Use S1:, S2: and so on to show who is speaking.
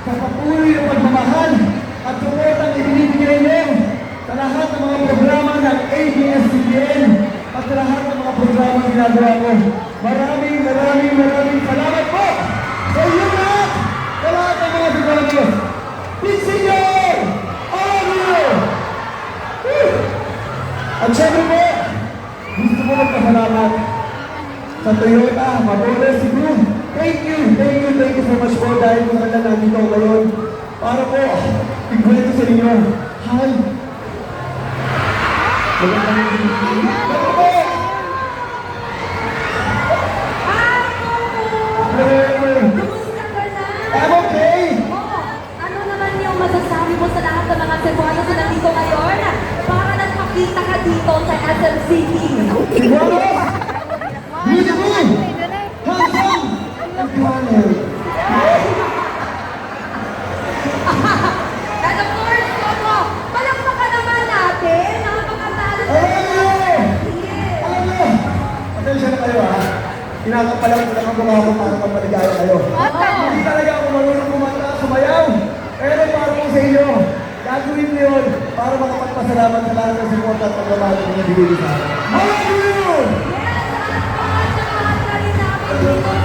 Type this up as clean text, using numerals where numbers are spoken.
S1: sa patuloy na pagmamahal at suportang ibinibigay niyo sa lahat ng mga programa ng ABS-CBN at sa lahat ng mga programa na ginagawa ko. Maraming salamat po sa inyo lahat, sa lahat ng mga sigurado. Big Senior! All of you! Woo! At syempre po, gusto ko magpasalamat sa Toyota, Motores, Cebu. Thank you so much po dahil kung saan nandito ako ngayon para po ikwento sa inyo. Hi! Ako po!
S2: Kumusta ka na?
S1: I'm okay!
S2: Oo. Ano naman yung masasabi mo sa lahat ng mga Cebuanos na nandito ngayon? Para nagpakita ka dito sa SM City.
S1: Wow! Beautiful! Handsome! And honor!
S2: And of course, Coco, palakpakan naman natin ang mga talent. Yes.
S1: Alam niyo! Pasensya na kayo ha. Kinakapalang ko lang ang mga ako para mapaligaya kayo. Hindi talaga ako marunong kumanta, sumayaw. Pero para po sa inyo, gagawin niyo yun para makapagpasalamat sa lahat ng support at pagmamahal na binibigay sa akin. Hallelujah!
S2: Yes, at mga ka rin namin dito